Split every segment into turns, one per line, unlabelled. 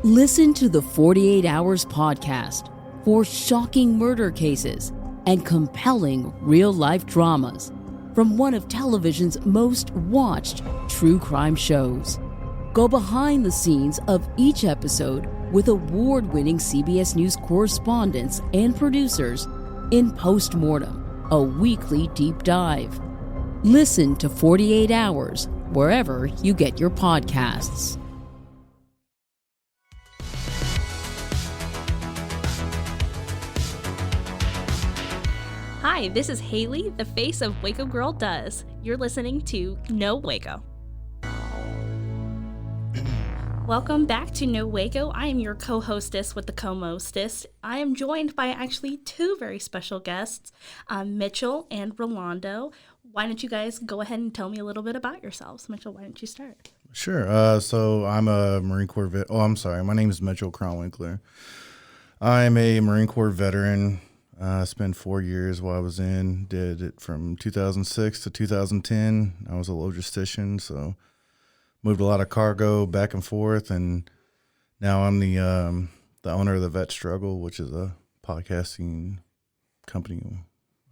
Listen to the 48 Hours podcast for shocking murder cases and compelling real-life dramas from one of television's most watched true crime shows. Go behind the scenes of each episode with award-winning CBS News correspondents and producers in Postmortem, a weekly deep dive. Listen to 48 Hours wherever you get your podcasts.
Hi, this is Hailey, the face of Waco Girl Does. You're listening to No Waco. Welcome back to No Waco. I am your co-hostess with the co-mostest. I am joined by actually two very special guests, Mitchell and Rolando. Why don't you guys go ahead and tell me a little bit about yourselves? Mitchell, why don't you start?
Sure. So I'm a Marine Corps vet. Oh, I'm sorry. My name is Mitchell Winkler. I'm a Marine Corps veteran. Spent 4 years while I was in. Did it from 2006 to 2010. I was a logistician, so moved a lot of cargo back and forth. And now I'm the owner of the Vet Struggle, which is a podcasting company.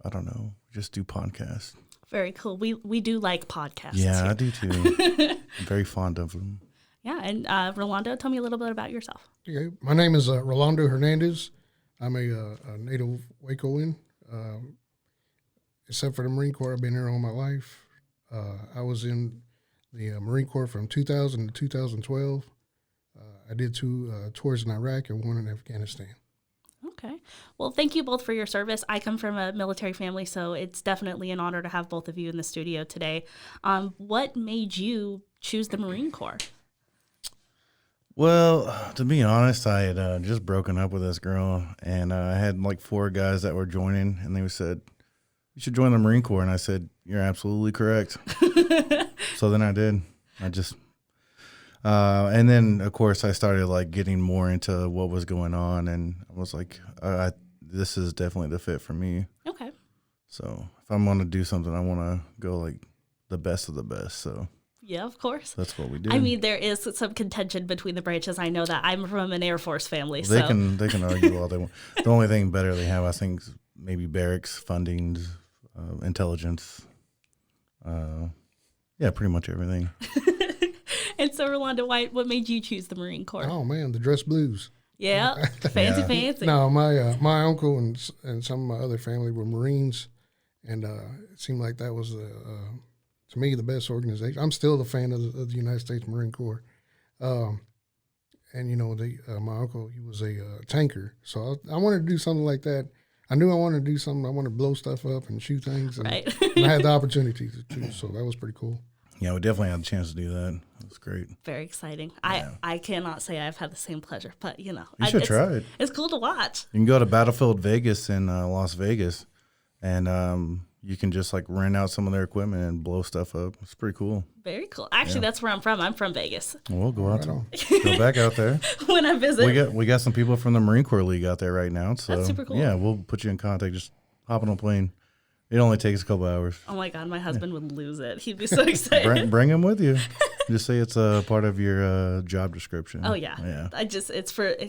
I don't know. Just do podcasts.
Very cool. We do like podcasts.
Yeah,
here.
I do too. I'm very fond of them.
Yeah, and Rolando, tell me a little bit about yourself.
Okay. My name is Rolando Hernandez. I'm a native Wacoan. Except for the Marine Corps, I've been here all my life. I was in the Marine Corps from 2000 to 2012. I did 2 tours in Iraq and 1 in Afghanistan.
Okay. Well, thank you both for your service. I come from a military family, so it's definitely an honor to have both of you in the studio today. What made you choose the Marine Corps?
Well, to be honest, I had just broken up with this girl, and I had like 4 guys that were joining, and they said, "You should join the Marine Corps." And I said, "You're absolutely correct." So then I did. And then of course I started like getting more into what was going on, and I was like, "This is definitely the fit for me."
Okay.
So if I'm gonna do something, I want to go like the best of the best. So.
Yeah, of course.
That's what we did.
I mean, there is some contention between the branches. I know that. I'm from an Air Force family,
they can argue all they want. The only thing better they have, I think, is maybe barracks, funding, intelligence. Yeah, pretty much everything.
And so, Rolando, what made you choose the Marine Corps?
Oh man, the dress blues.
Yeah, fancy.
No, my uncle and some of my other family were Marines, and it seemed like that was to me, the best organization. I'm still a fan of the United States Marine Corps. And, you know, my uncle, he was a tanker. So I wanted to do something like that. I knew I wanted to do something. I wanted to blow stuff up and shoot things. And,
right.
And I had the opportunity to, so that was pretty cool.
Yeah, we definitely had the chance to do that. It was great.
Very exciting.
Yeah.
I cannot say I've had the same pleasure, but, you know.
You should try it.
It's cool to watch.
You can go to Battlefield Vegas in Las Vegas, and you can just like rent out some of their equipment and blow stuff up. It's pretty cool.
Very cool. Actually, That's where I'm from. I'm from Vegas.
We'll go out go back out there
when I visit.
We got some people from the Marine Corps League out there right now. So
that's super cool.
Yeah, we'll put you in contact. Just hop on a plane. It only takes a couple hours.
Oh my God, my husband would lose it. He'd be so excited.
Bring him with you. Just say it's a part of your job description.
Oh yeah. You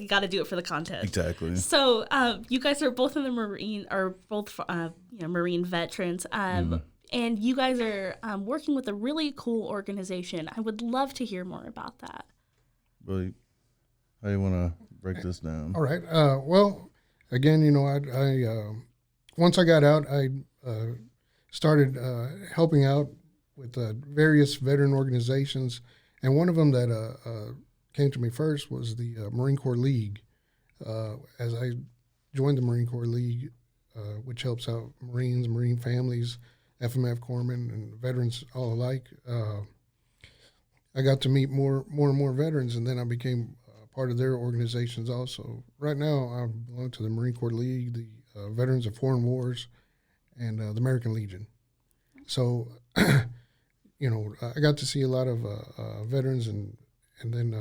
got to do it for the content.
Exactly.
So you guys are both in the Marine, or both Marine veterans, and you guys are working with a really cool organization. I would love to hear more about that.
Really, how do you want to break this down?
All right. Well, again, you know, I once I got out, I started helping out with various veteran organizations, and one of them that came to me first was the Marine Corps League. As I joined the Marine Corps League, which helps out Marines, Marine families, FMF corpsmen, and veterans all alike, I got to meet more and more veterans, and then I became part of their organizations also. Right now, I belong to the Marine Corps League, the Veterans of Foreign Wars, and the American Legion. So, you know, I got to see a lot of veterans, and then,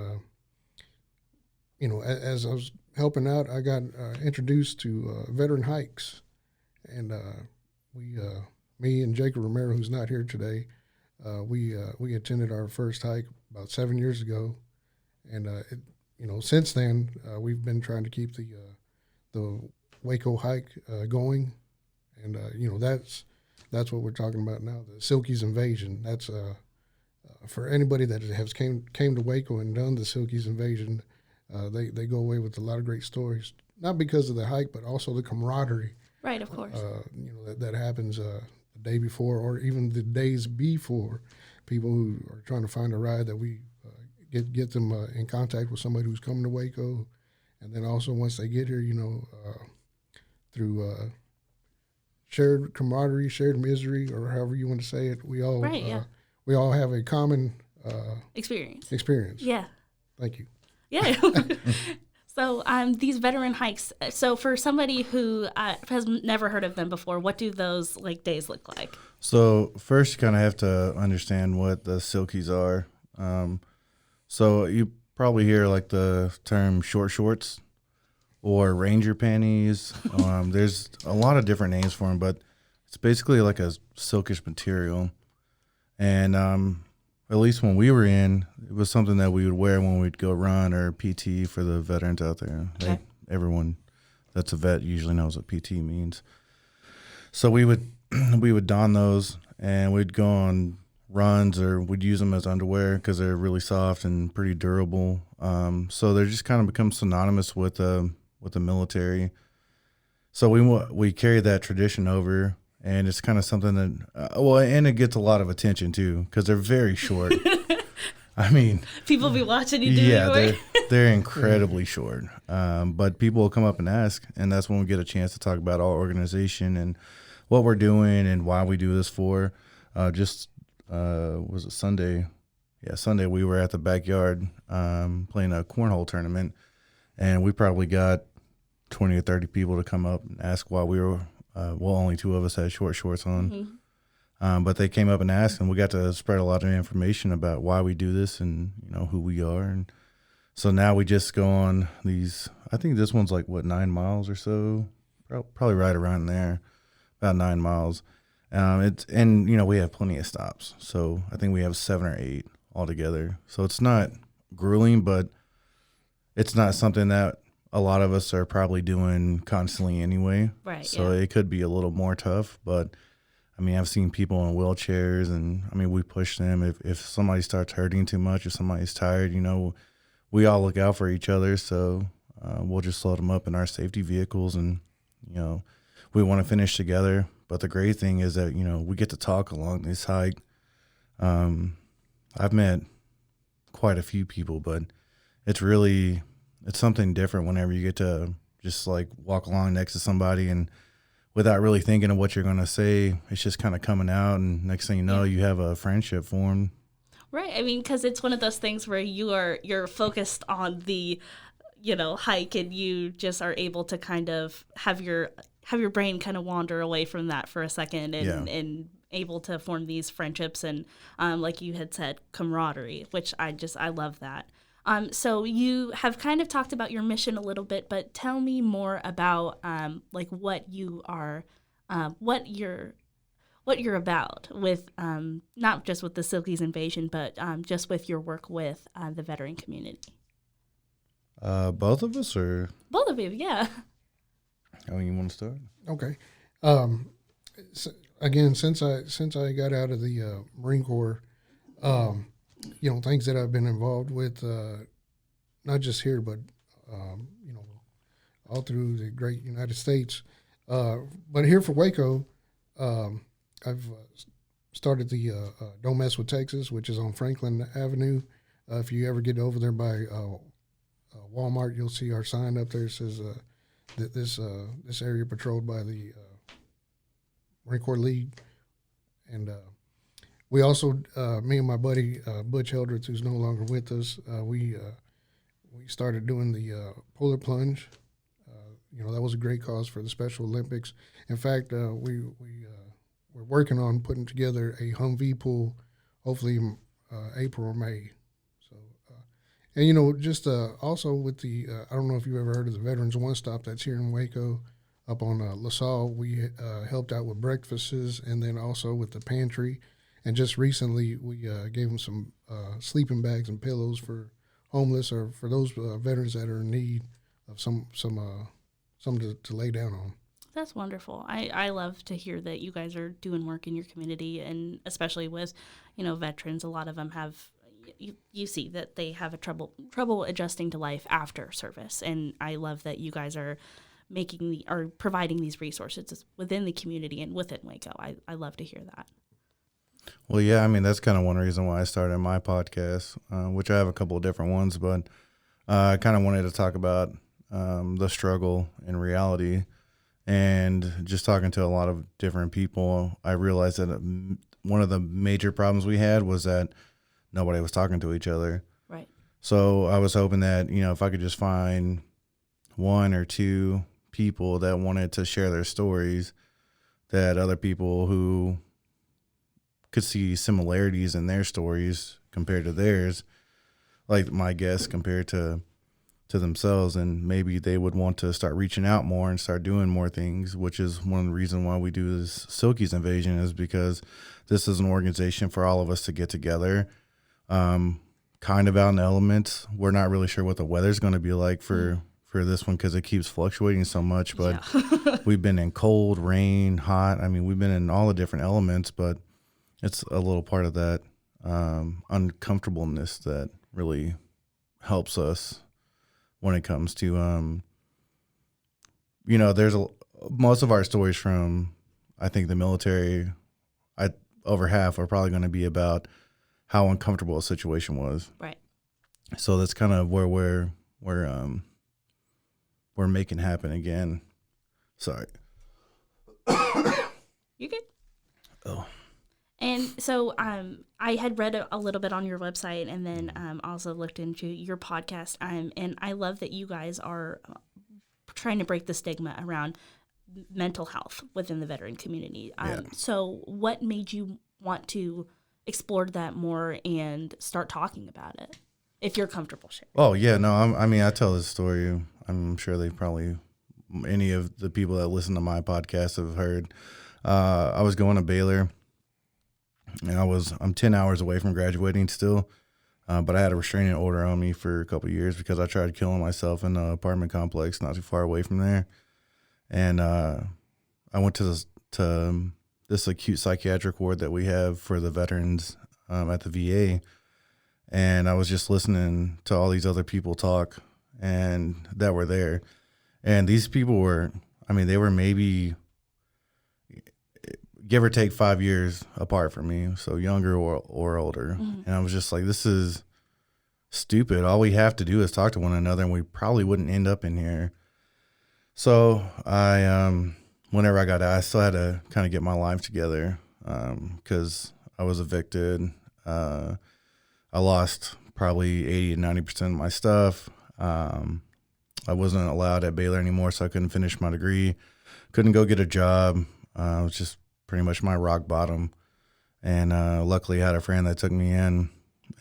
you know, as I was helping out, I got introduced to veteran hikes, and me and Jacob Romero, who's not here today, we attended our first hike about 7 years ago, and since then, we've been trying to keep the Waco hike going, and that's what we're talking about now. The Silkies Invasion. That's for anybody that has came to Waco and done the Silkies Invasion. They go away with a lot of great stories, not because of the hike, but also the camaraderie.
Right, of course.
That happens the day before or even the days before. People who are trying to find a ride, that we get them in contact with somebody who's coming to Waco, and then also once they get here, through shared camaraderie, shared misery, or however you want to say it, we all we all have a common
experience.
Yeah. Thank you.
Yeah. So these veteran hikes, so for somebody who has never heard of them before, what do those days look like?
So first you kind of have to understand what the Silkies are. So you probably hear the term short shorts or ranger panties. There's a lot of different names for them, but it's basically like a silkish material. And at least when we were in, it was something that we would wear when we'd go run or PT for the veterans out there.
Okay.
Everyone that's a vet usually knows what PT means. So we would don those, and we'd go on runs, or we'd use them as underwear because they're really soft and pretty durable. So they just kind of become synonymous with the military. So we carry that tradition over. And it's kind of something that, and it gets a lot of attention too, because they're very short. I mean,
people be watching you do it.
Yeah, they're incredibly short. But people will come up and ask, and that's when we get a chance to talk about our organization and what we're doing and why we do this for. Was it Sunday? Yeah, Sunday we were at the backyard playing a cornhole tournament, and we probably got 20 or 30 people to come up and ask why we were. Only two of us had short shorts on, but they came up and asked, and we got to spread a lot of information about why we do this and who we are. And so now we just go on these. I think this one's 9 miles or so, probably right around there, about 9 miles. We have plenty of stops, so I think we have 7 or 8 altogether. So it's not grueling, but it's not something that a lot of us are probably doing constantly anyway.
Right.
So it could be a little more tough, but I mean, I've seen people in wheelchairs, and I mean, we push them. If somebody starts hurting too much, if somebody's tired, we all look out for each other. So we'll just load them up in our safety vehicles, and, we want to finish together. But the great thing is that, we get to talk along this hike. I've met quite a few people, but it's something different whenever you get to just walk along next to somebody, and without really thinking of what you're going to say, it's just kind of coming out, and next thing you know, you have a friendship formed.
Right. I mean, because it's one of those things where you're focused on the, hike, and you just are able to kind of have your brain kind of wander away from that for a second, and able to form these friendships and, like you had said, camaraderie, which I love that. So you have kind of talked about your mission a little bit, but tell me more about what you are, what you're about with not just with the Silkies Invasion, but just with your work with the veteran community.
Both of us, or
both of you? Yeah.
Oh, you want to start?
Okay. Again, since I got out of the Marine Corps. Things that I've been involved with, not just here, but, all through the great United States. But here for Waco, I've started the Don't Mess with Texas, which is on Franklin Avenue. If you ever get over there by Walmart, you'll see our sign up there. It says that this area patrolled by the Marine Corps League. And we also, me and my buddy Butch Heldreth, who's no longer with us, we started doing the polar plunge. That was a great cause for the Special Olympics. In fact, we're working on putting together a Humvee pool, hopefully April or May. So, and just also with the, I don't know if you've ever heard of the Veterans One Stop that's here in Waco, up on LaSalle. We helped out with breakfasts, and then also with the pantry. And just recently, we gave them some sleeping bags and pillows for homeless or for those veterans that are in need of something to lay down on.
That's wonderful. I love to hear that you guys are doing work in your community, and especially with, veterans. A lot of them have, you see that they have a trouble adjusting to life after service, and I love that you guys are providing these resources within the community and within Waco. I love to hear that.
Well, yeah, I mean, that's kind of one reason why I started my podcast, which I have a couple of different ones, but I kind of wanted to talk about the struggle in reality. And just talking to a lot of different people, I realized that one of the major problems we had was that nobody was talking to each other.
Right.
So I was hoping that, if I could just find one or two people that wanted to share their stories, that other people who could see similarities in their stories compared to theirs, like my guests compared to themselves, and maybe they would want to start reaching out more and start doing more things, which is one of the reasons why we do this Silkies Invasion, is because this is an organization for all of us to get together, kind of out in the elements. We're not really sure what the weather's going to be like for this one because it keeps fluctuating so much, but we've been in cold, rain, hot. I mean, we've been in all the different elements, but it's a little part of that uncomfortableness that really helps us when it comes to, there's most of our stories from, I think, the military, over half are probably going to be about how uncomfortable a situation was.
Right.
So that's kind of where we're making happen again. Sorry.
You good?
Oh.
And so I had read a little bit on your website, and then also looked into your podcast. And I love that you guys are trying to break the stigma around mental health within the veteran community. So what made you want to explore that more and start talking about it, if you're comfortable sharing?
Oh, yeah. No, I tell this story. I'm sure any of the people that listen to my podcast have heard. I was going to Baylor. And I'm 10 hours away from graduating still, but I had a restraining order on me for a couple of years because I tried killing myself in an apartment complex not too far away from there. And I went to this acute psychiatric ward that we have for the veterans at the VA, and I was just listening to all these other people talk and that were there. And these people they were maybe, give or take 5 years apart from me, so younger or older. Mm-hmm. And I was just like, this is stupid. All we have to do is talk to one another, and we probably wouldn't end up in here. So I, whenever I got out, I still had to kind of get my life together because I was evicted. I lost probably 80 to 90% of my stuff. I wasn't allowed at Baylor anymore, so I couldn't finish my degree. Couldn't go get a job. It was just pretty much my rock bottom. And luckily I had a friend that took me in,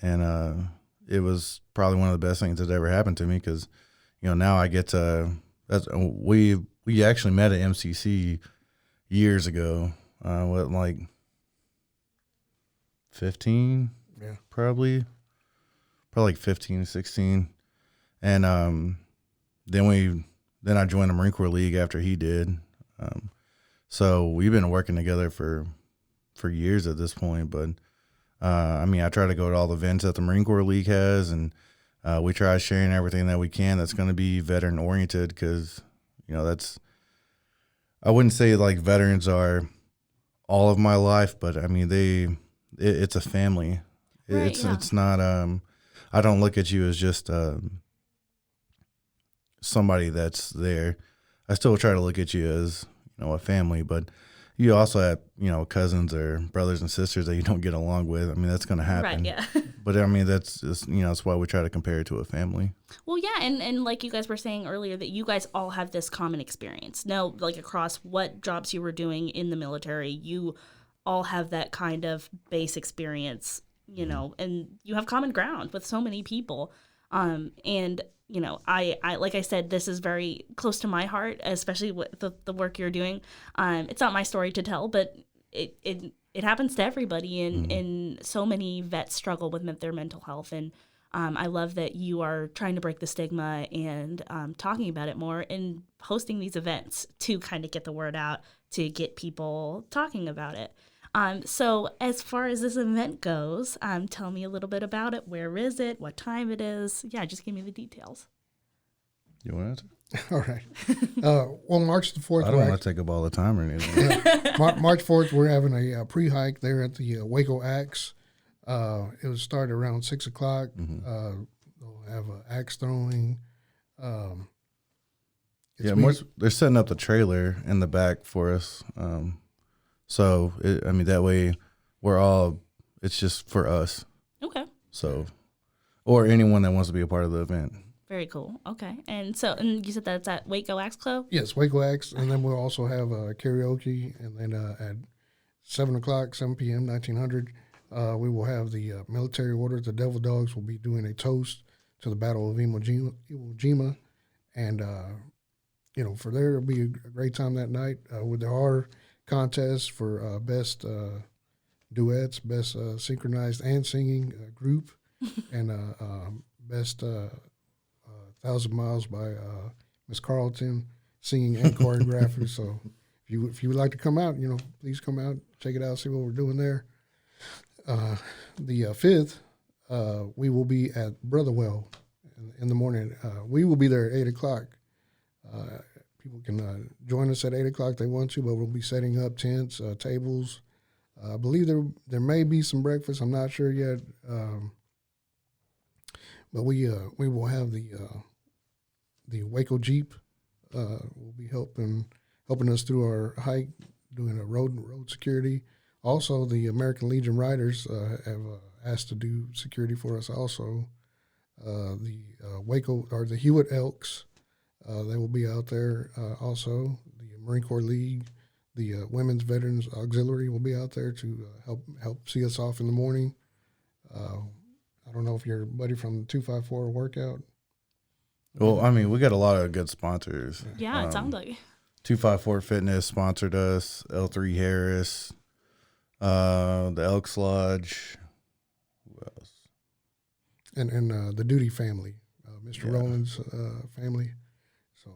and it was probably one of the best things that ever happened to me because, now I get to, we actually met at MCC years ago, like 15?
Yeah.
Probably like 15, 16. And then I joined the Marine Corps League after he did. So we've been working together for years at this point, but I try to go to all the events that the Marine Corps League has, and we try sharing everything that we can that's going to be veteran oriented because, I wouldn't say like veterans are all of my life, but it's a family.
Right,
It's not, I don't look at you as just somebody that's there. I still try to look at you as, a family, but you also have, cousins or brothers and sisters that you don't get along with. That's going to happen.
Right, yeah.
But that's just, that's why we try to compare it to a family.
Well, yeah, and like you guys were saying earlier, that you guys all have this common experience. No, like across what jobs you were doing in the military, you all have that kind of base experience, and you have common ground with so many people. And I like I said, this is very close to my heart, especially with the work you're doing. It's not my story to tell, but it happens to everybody, and so many vets struggle with their mental health, and I love that you are trying to break the stigma and talking about it more and hosting these events to kind of get the word out, to get people talking about it. So as far as this event goes, tell me a little bit about it. Where is it? What time it is? Yeah, just give me the details.
You want to?
All right. Well, March the 4th.
I don't want to take up all the time or anything.
March 4th, we're having a pre-hike there at the Waco Tx. It will start around 6 o'clock. They'll have axe throwing.
They're setting up the trailer in the back for us. That way it's just for us.
Okay.
So, or anyone that wants to be a part of the event.
Very cool. Okay. And you said that's at Waco Axe Club?
Yes, Waco Tx. And then we'll also have karaoke. And then at 7 p.m., 1900, we will have the military order. The Devil Dogs will be doing a toast to the Battle of Iwo Jima. And, for there, it'll be a great time that night. There are contests for best duets, best synchronized and singing group, and best 1,000 Miles by Miss Carlton, singing and choreography. So if you would like to come out, please come out, check it out, see what we're doing there. The 5th, we will be at Brotherwell in the morning. We will be there at 8 o'clock. People can join us at 8 o'clock if they want to, but we'll be setting up tents, tables. I believe there may be some breakfast. I'm not sure yet. But we will have the Waco Jeep will be helping us through our hike, doing a road security. Also, the American Legion Riders have asked to do security for us. Also, the Waco or the Hewitt Elks, they will be out there. Also, the Marine Corps League, the Women's Veterans Auxiliary will be out there to help see us off in the morning. I don't know if your buddy from 254 Workout.
Well, we got a lot of good sponsors.
Yeah, it sounds like
254 Fitness sponsored us. L3 Harris, the Elks Lodge. Who else?
And the Duty family, Mr. Rowland's family. So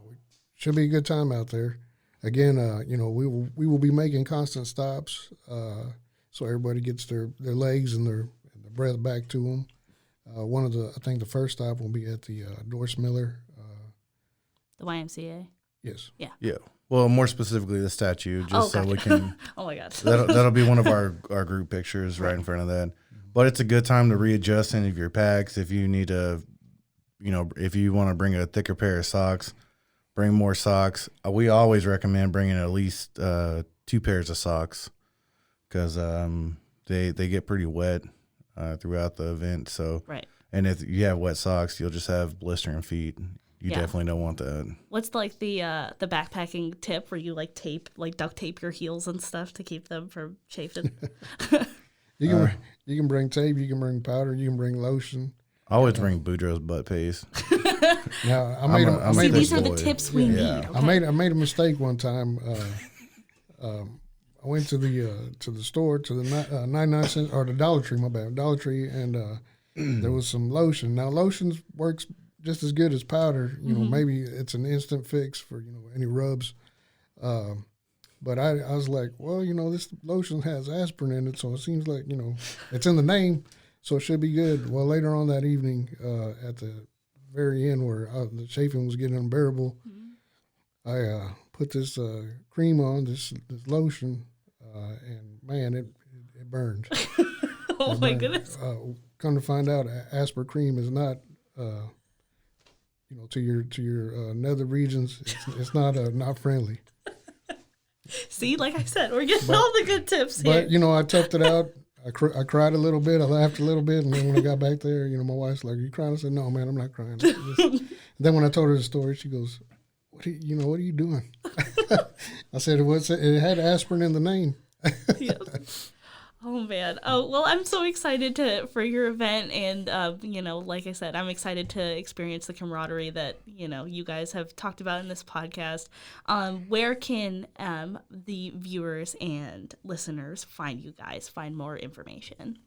we should be a good time out there. Again, we will be making constant stops so everybody gets their legs and their breath back to them. I think the first stop will be at the Doris Miller.
The YMCA?
Yes.
Yeah.
Yeah. Well, more specifically, the statue, so we can.
Oh my God.
that'll be one of our group pictures right in front of that. But it's a good time to readjust any of your packs. If you need to, if you want to bring a thicker pair of socks, bring more socks. We always recommend bringing at least 2 pairs of socks because they get pretty wet throughout the event. So,
right.
And if you have wet socks, you'll just have blistering feet. You definitely don't want that.
What's like the backpacking tip where you duct tape your heels and stuff to keep them from chafing?
You can bring tape, you can bring powder, you can bring lotion.
I always bring Boudreaux's butt paste.
Now,
these are the tips we need. Okay.
I made a mistake one time. I went to the store, to the 99 cents or the Dollar Tree, Dollar Tree, and there was some lotion. Now lotions works just as good as powder. Maybe it's an instant fix for any rubs. But I was like, well, this lotion has aspirin in it, so it seems like it's in the name, so it should be good. Well, later on that evening, at the very end where the chafing was getting unbearable, I put this cream on, this lotion, and man, it burned.
Oh my goodness!
Come to find out, aspirin cream is not, to your nether regions, it's not friendly.
See, like I said, we're getting all the good tips here.
But I toughed it out. I cried a little bit. I laughed a little bit, and then when I got back there, my wife's like, "Are you crying?" I said, "No, man, I'm not crying." Then when I told her the story, she goes, "What are you doing?" I said, "It had aspirin in the name."
Yeah. Oh man. Oh well, I'm so excited for your event, and like I said, I'm excited to experience the camaraderie that you guys have talked about in this podcast. Where can the viewers and listeners find you guys? Find more information?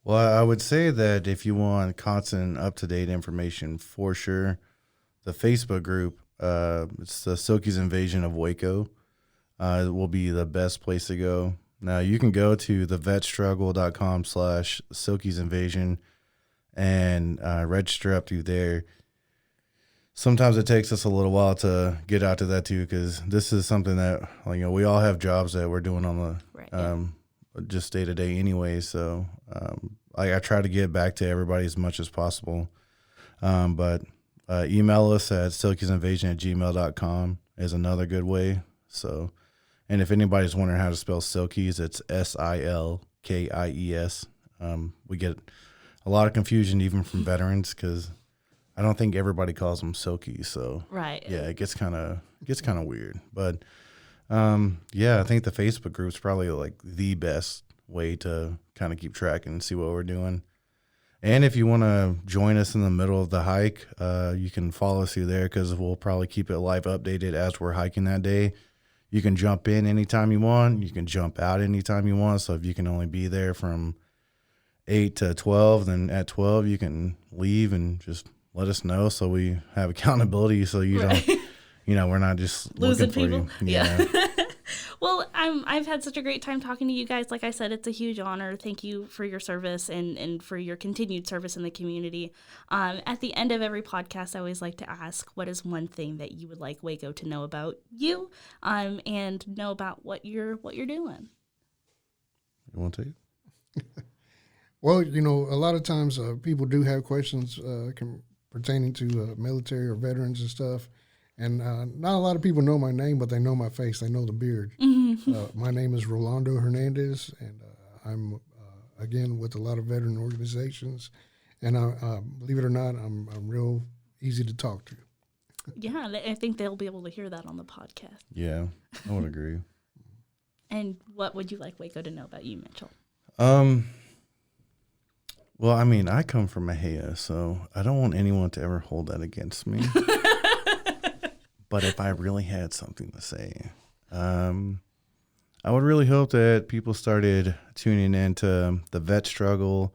Well, I would say that if you want constant, up-to-date information, for sure, the Facebook group, it's the Silkies Invasion of Waco. It will be the best place to go. Now, you can go to thevetstruggle.com/Silkies Invasion and register up through there. Sometimes it takes us a little while to get out to that too, because this is something that, we all have jobs that we're doing on the just day to day anyway. So I try to get back to everybody as much as possible. But email us at silkiesinvasion@gmail.com is another good way. So, and if anybody's wondering how to spell Silkies, it's Silkies. We get a lot of confusion even from veterans because I don't think everybody calls them Silkies. So
right.
Yeah, it gets kind of weird. But I think the Facebook group's probably like the best way to kind of keep track and see what we're doing. And if you want to join us in the middle of the hike, you can follow us through there because we'll probably keep it live updated as we're hiking that day. You can jump in anytime you want. You can jump out anytime you want. So if you can only be there from 8 to 12, then at 12 you can leave and just let us know so we have accountability so you don't, we're not just
losing
looking for
people.
you. Yeah.
Well, I've had such a great time talking to you guys. Like I said, it's a huge honor. Thank you for your service and for your continued service in the community. At the end of every podcast, I always like to ask, what is one thing that you would like Waco to know about you and know about what you're doing?
You want to?
Well, a lot of times people do have questions pertaining to military or veterans and stuff. And not a lot of people know my name, but they know my face. They know the beard. Mm-hmm. My name is Rolando Hernandez, and I'm, again, with a lot of veteran organizations. And believe it or not, I'm real easy to talk to.
Yeah, I think they'll be able to hear that on the podcast.
Yeah, I would agree.
And what would you like Waco to know about you, Mitchell?
Well, I come from Mahia, so I don't want anyone to ever hold that against me. But if I really had something to say, I would really hope that people started tuning into the Vet Struggle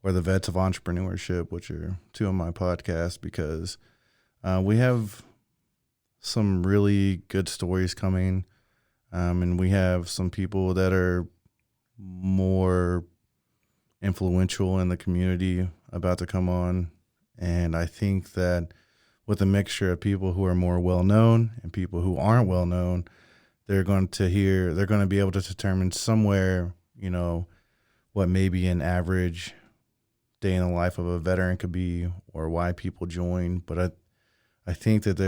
or the Vets of Entrepreneurship, which are two of my podcasts, because we have some really good stories coming, and we have some people that are more influential in the community about to come on. And I think that with a mixture of people who are more well-known and people who aren't well-known, they're going to be able to determine somewhere, what maybe an average day in the life of a veteran could be or why people join. But I think that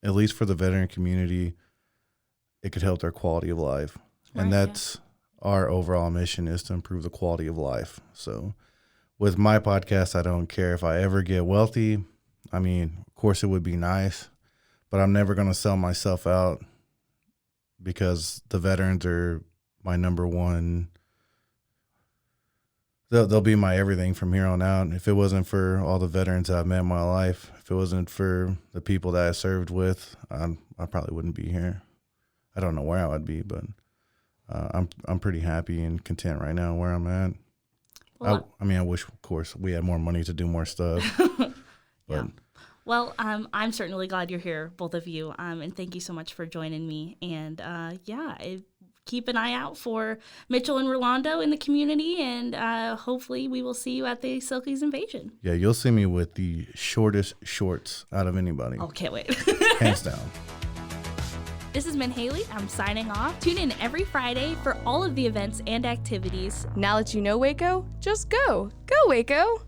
at least for the veteran community, it could help their quality of life. Right, and that's our overall mission, is to improve the quality of life. So with my podcast, I don't care if I ever get wealthy. Of course it would be nice, but I'm never going to sell myself out because the veterans are my number one. They'll be my everything from here on out. If it wasn't for all the veterans I've met in my life, if it wasn't for the people that I served with, I probably wouldn't be here. I don't know where I would be, but I'm pretty happy and content right now where I'm at. Well, I wish, of course, we had more money to do more stuff.
Yeah. Well, I'm certainly glad you're here, both of you, and thank you so much for joining me. And keep an eye out for Mitchell and Rolando in the community, and hopefully we will see you at the Silkies Invasion.
Yeah, you'll see me with the shortest shorts out of anybody.
Oh, can't wait.
Hands down.
This has been Hailey. I'm signing off. Tune in every Friday for all of the events and activities.
Now that you know Waco, just go. Go, Waco!